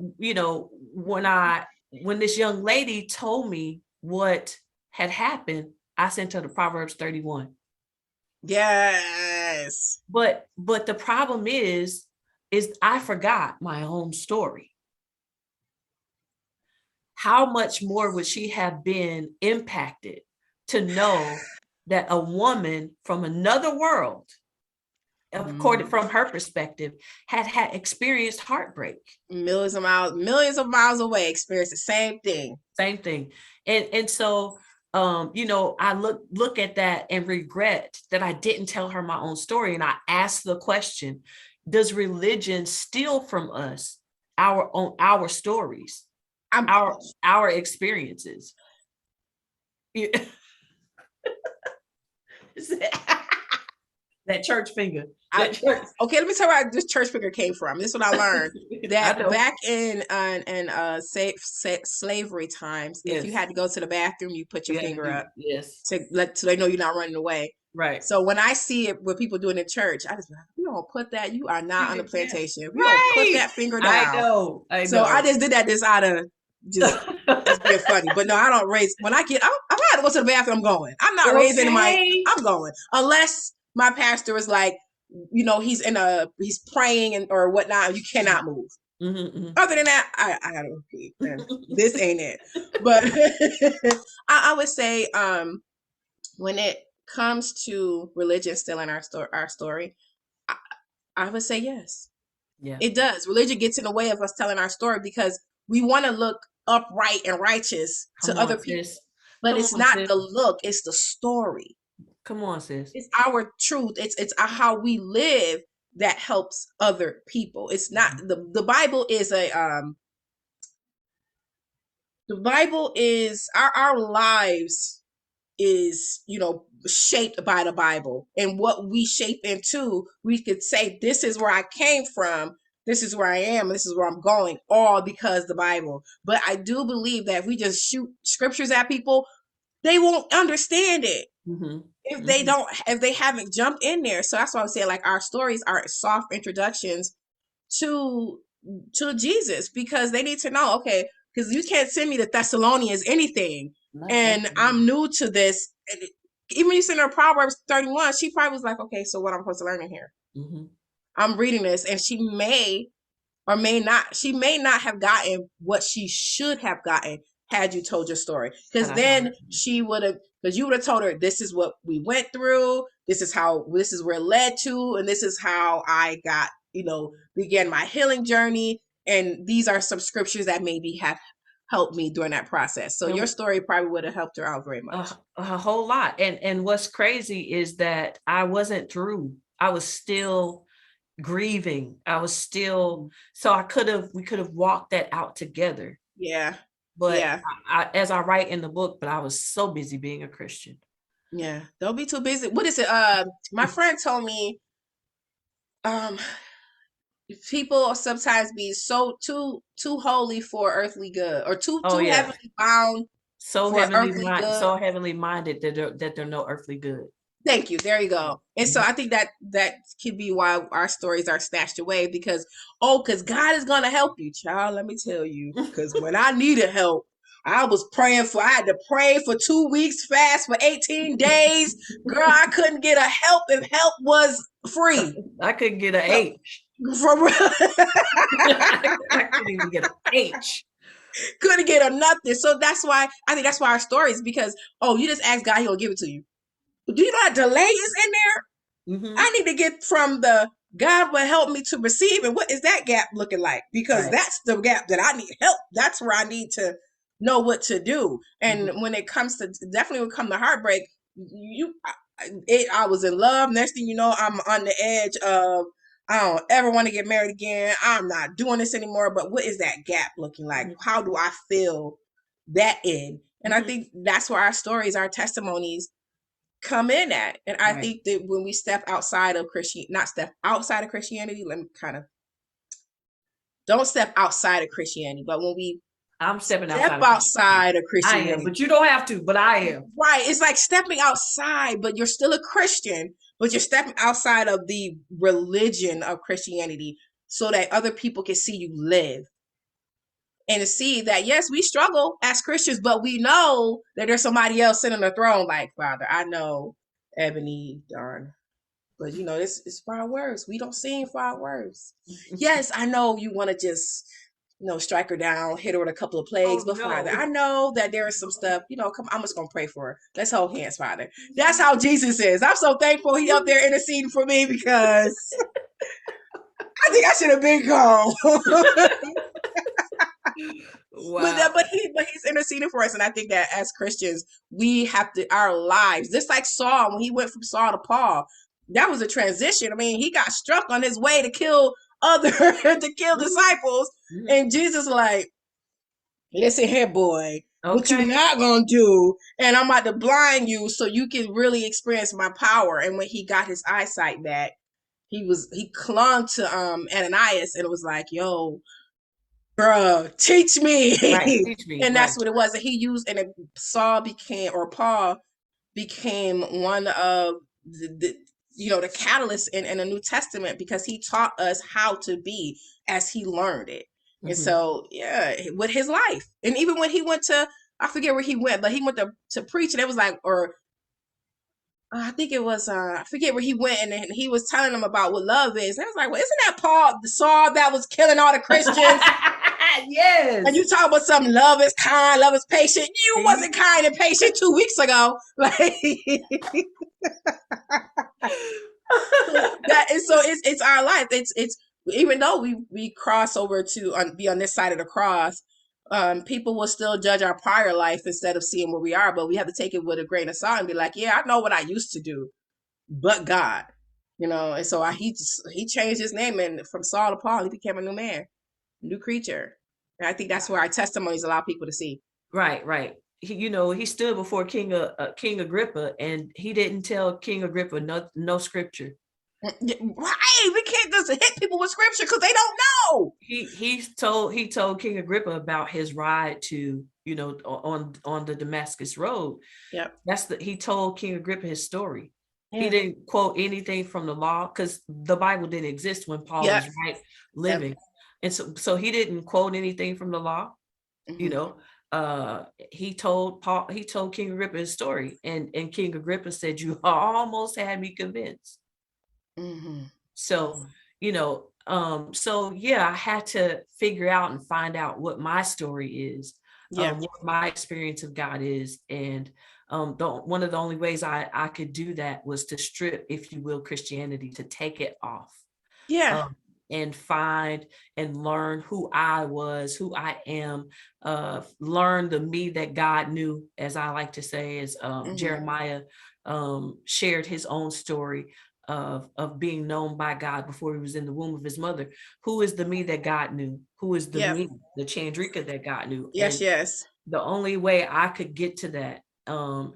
when this young lady told me what had happened, I sent her the Proverbs 31. Yes. But the problem is I forgot my own story. How much more would she have been impacted to know that a woman from another world, according Mm. from her perspective, had experienced heartbreak? Millions of miles away, experience the same thing. Same thing. And so I look at that and regret that I didn't tell her my own story. And I asked the question, does religion steal from us our stories, I'm. our experiences? That church finger. I, That church. okay, let me tell you where this church figure came from. This is what I learned. I That know. back in slavery times, if you Yes. had to go to the bathroom, you put your You had to finger do, up yes. so they know you're not running away. Right. So when I see it, what people doing in church, I just be like, you don't put that. You are not on the Yeah. plantation. If you don't put Right. that finger I down. know. I So I know. just did that just out of just being funny. But no, I don't raise when I get. I'm had to go to the bathroom. I'm going. I'm not raising my. Okay. I'm going unless my pastor is like, he's praying and or whatnot. You cannot move. Mm-hmm. Other than that, I don't repeat. And this ain't it. But I would say, when it comes to religion still in our story, I, I would say yes. Yeah. It does. Religion gets in the way of us telling our story because we want to look upright and righteous to Come other on, people. sis. But Come it's on, not sis. the look, it's the story. Come on, sis. It's our truth. It's how we live that helps other people. It's not the Bible is the Bible is our lives is, you know, shaped by the Bible, and what we shape into, we could say this is where I came from, this is where I am, this is where I'm going, all because the Bible. But I do believe that if we just shoot scriptures at people, they won't understand it if they don't, if they haven't jumped in there. So that's why I'm saying, like, our stories are soft introductions to Jesus, because they need to know, okay, because you can't send me to Thessalonians anything, and I'm new to this. And even when you send her Proverbs 31, she probably was like, okay, so what I'm supposed to learn in here? I'm reading this, and she may or may not, she may not have gotten what she should have gotten had you told your story, because then she would have, because you would have told her, this is what we went through, this is how, this is where it led to, and this is how I got, you know, began my healing journey, and these are some scriptures that maybe have helped me during that process. So your story probably would have helped her out very much. A whole lot. And what's crazy is that I wasn't through. I was still grieving. I was still, so we could have walked that out together. Yeah. But yeah. As I write in the book, but I was so busy being a Christian. Yeah. Don't be too busy. What is it? My friend told me, people sometimes be so too holy for earthly good, or too heavenly bound, so heavenly minded that they're no earthly good. Thank you. There you go. And so I think that could be why our stories are snatched away, because God is gonna help you, child. Let me tell you, because when I needed help, I was praying I had to pray for 2 weeks, fast for 18 days. Girl, I couldn't get a help if help was free. I couldn't get an H. For real. I couldn't even get an H. Couldn't get a nothing. So that's why I think that's why our stories, because you just ask God, He'll give it to you. Do you know that delay is in there? I need to get from the God will help me to receive, and what is that gap looking like? Because that's the gap that I need help. That's where I need to know what to do. And when it comes to, definitely when it comes to heartbreak, I was in love. Next thing you know, I'm on the edge of, I don't ever want to get married again. I'm not doing this anymore. But what is that gap looking like? How do I fill that in? And I think that's where our stories, our testimonies come in at. And I think that when we step outside of Christianity, let me kind of, don't step outside of Christianity, but when we step outside of Christianity. I am, but you don't have to, but I am. Right. It's like stepping outside, but you're still a Christian, but you're stepping outside of the religion of Christianity so that other people can see you live. And to see that, yes, we struggle as Christians, but we know that there's somebody else sitting on the throne. Like, Father, I know Ebony, darn, but you know, it's for our words. We don't sing for our words. Yes, I know you want to just, you know, strike her down, hit her with a couple of plagues, but Father, I know that there is some stuff, you know, come, I'm just going to pray for her. Let's hold hands, Father. That's how Jesus is. I'm so thankful He up there interceding for me, because I think I should have been gone. Wow. But he's interceding for us. And I think that as Christians, we have to, our lives, just like Saul, when he went from Saul to Paul, that was a transition. I mean, he got struck on his way to kill disciples. And Jesus like, listen here, boy, what you're not going to do, and I'm about to blind you so you can really experience my power. And when he got his eyesight back, he clung to Ananias, and it was like, yo, bro, teach me. Teach me. And that's what it was that he used. And Paul became one of the the catalyst in the New Testament, because he taught us how to be as he learned it. And so, with his life. And even when he went to, I forget where he went, but he went to preach, and it was like, or I think it was, I forget where he went, and he was telling them about what love is. And I was like, well, isn't that Paul, the Saul that was killing all the Christians? Yes. And you talk about something, love is kind, love is patient. You wasn't kind and patient 2 weeks ago. Like that is, so it's our life. It's even though we cross over to be on this side of the cross, people will still judge our prior life instead of seeing where we are. But we have to take it with a grain of salt and be like, yeah, I know what I used to do, but God. you know. And so he changed his name, and from Saul to Paul, he became a new man, new creature. And I think that's where our testimonies allow people to see. Right, right. He stood before King Agrippa, and he didn't tell King Agrippa no scripture. Right, we can't just hit people with scripture because they don't know. He told King Agrippa about his ride to, on the Damascus road. Yep. He told King Agrippa his story. Yeah. He didn't quote anything from the law because the Bible didn't exist when Paul was living. Yep. And so he didn't quote anything from the law. He told King Agrippa his story, and King Agrippa said, "You almost had me convinced." So, I had to figure out and find out what my story is, what my experience of God is. And one of the only ways I could do that was to strip, if you will, Christianity, to take it off. And find and learn who I was, who I am, learn the me that God knew, as I like to say, as Jeremiah shared his own story of being known by God before he was in the womb of his mother. Who is the me that God knew? Who is the me, the Chandrika that God knew? Yes. The only way I could get to that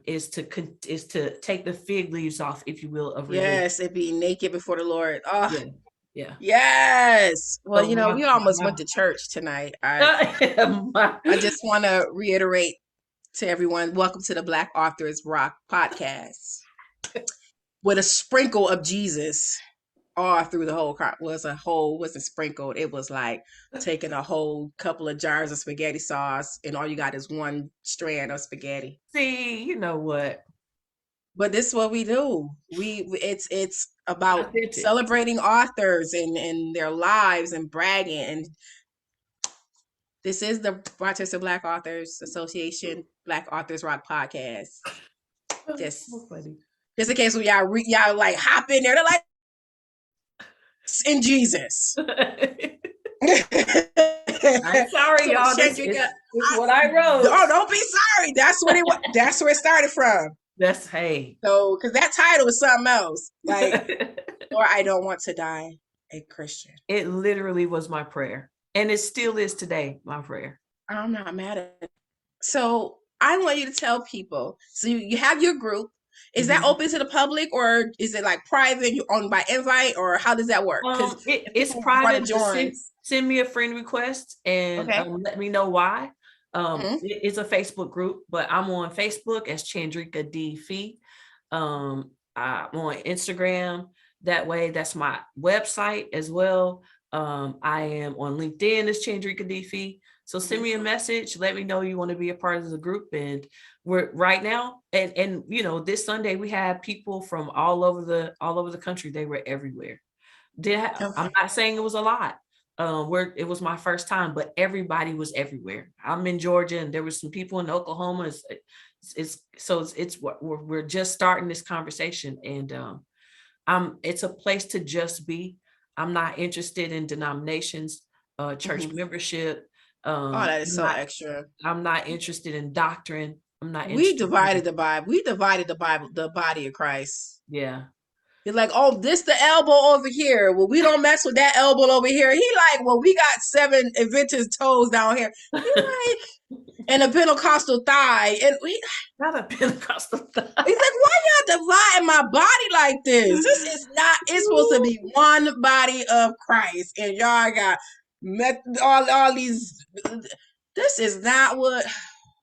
is to take the fig leaves off, if you will, of religion. Yes, and be naked before the Lord. Oh, yeah. Yes. Well, we almost went to church tonight. I just want to reiterate to everyone, welcome to the Black Authors Rock podcast. With a sprinkle of Jesus all through the whole wasn't sprinkled. It was like taking a whole couple of jars of spaghetti sauce and all you got is one strand of spaghetti. See, you know what? But this is what we do. It's about celebrating authors and their lives and bragging. And this is the Rochester Black Authors Association Black Authors Rock podcast. Just in case y'all like hop in there, they're like in Jesus. I'm sorry, y'all. This is what I wrote. Oh, don't be sorry. That's where it started from. So, because that title was something else. Like, or I don't want to die a Christian. It literally was my prayer. And it still is today, my prayer. I'm not mad at it. So I want you to tell people. So you have your group. Is that open to the public, or is it like private? You own by invite, or how does that work? It's private. Send me a friend request and let me know why. It's a Facebook group, but I'm on Facebook as Chandrika D. Fee. I'm on Instagram. That way, that's my website as well. I am on LinkedIn as Chandrika D. Fee. So send me a message. Let me know you want to be a part of the group. And we're right now, and this Sunday we had people from all over the country. They were everywhere. I'm not saying it was a lot. It was my first time, but everybody was everywhere. I'm in Georgia, and there were some people in Oklahoma. We're just starting this conversation, and it's a place to just be. I'm not interested in denominations, church membership. That is so extra. I'm not interested in doctrine. I'm not. We divided the Bible. We divided the Bible, the body of Christ. Yeah. You're like, oh, this the elbow over here. Well, we don't mess with that elbow over here. He like, well, we got 7 Adventist toes down here. Like, and a Pentecostal thigh. And we not a Pentecostal thigh. He's like, why y'all dividing my body like this? This is not. It's supposed to be one body of Christ, and y'all got all these. This is not what.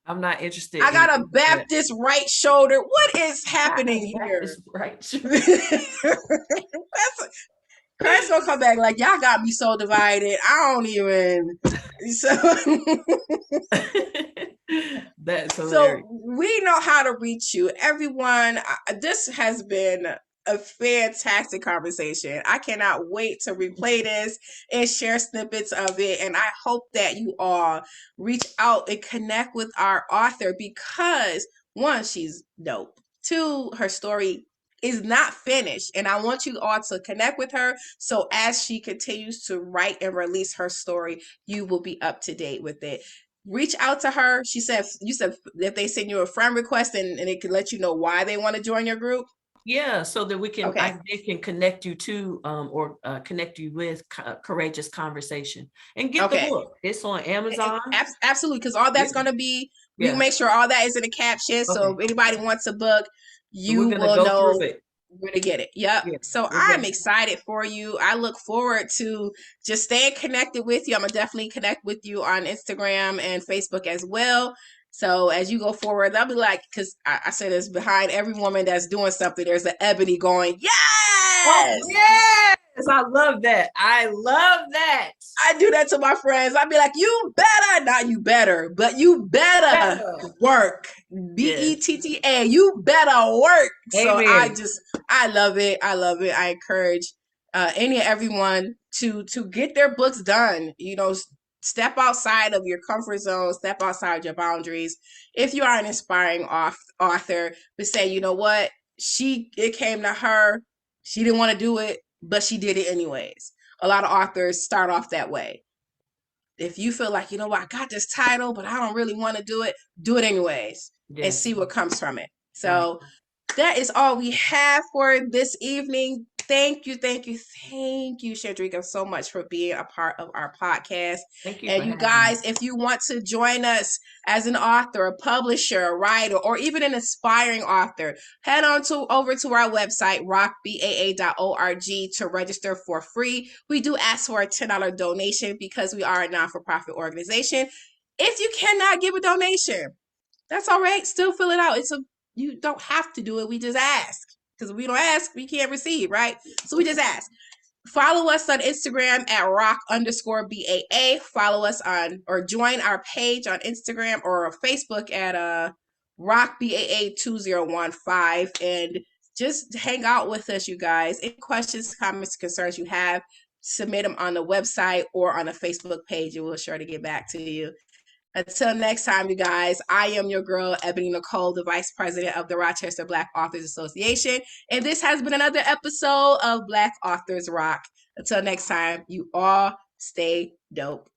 I'm not interested. I got a Baptist right shoulder. What is happening here? Right. Christ gonna come back like, y'all got me so divided. I don't even. That's hilarious. So we know how to reach you, everyone. This has been a fantastic conversation. I cannot wait to replay this and share snippets of it. And I hope that you all reach out and connect with our author because 1, she's dope. 2, her story is not finished. And I want you all to connect with her. So as she continues to write and release her story, you will be up to date with it. Reach out to her. You said if they send you a friend request and it can let you know why they want to join your group. Yeah, so that we can, Okay. they can connect you to, or connect you with Courageous Conversation, and get the Okay. book. It's on Amazon. Absolutely, because all Yeah, that's going to be, we can yeah. make sure all that is in the caption. So Okay. if anybody wants a book, So we're you gonna will go through know it. where to get it. Yep. Yeah, So we're I'm gonna. excited for you. I look forward to just staying connected with you. I'm gonna definitely connect with you on Instagram and Facebook as well. So as you go forward, I'll be like, because I say this, behind every woman that's doing something, there's an Ebony going, Oh yes. yes, I love that. I love that. I do that to my friends. I'd be like, you better, not you better, but you better Better. work. Yes. BETTA. You better work. So Amen. I love it. I love it. I encourage any and everyone to get their books done. You know, step outside of your comfort zone, step outside your boundaries. If you are an inspiring author, but say, you know what, it came to her. She didn't want to do it, but she did it anyways. A lot of authors start off that way. If you feel like, you know what, I got this title, but I don't really want to do it anyways and Yes. see what comes from it. Right. So that is all we have for this evening. Thank you, Shadrika, so much for being a part of our podcast. Thank you for And you having me. guys, if you want to join us as an author, a publisher, a writer, or even an aspiring author, head on over to our website, rockbaa.org, to register for free. We do ask for a $10 donation because we are a non-for-profit organization. If you cannot give a donation, that's all right. Still fill it out. You don't have to do it. We just ask. Because if we don't ask, we can't receive, right? So we just ask. Follow us on Instagram at rock_BAA. Follow us on or join our page on Instagram or Facebook at rockbaa2015 and just hang out with us, you guys. Any questions, comments, concerns you have, submit them on the website or on the Facebook page, and we'll sure to get back to you. Until next time, you guys, I am your girl, Ebony Nicole, the Vice President of the Rochester Black Authors Association. And this has been another episode of Black Authors Rock. Until next time, you all stay dope.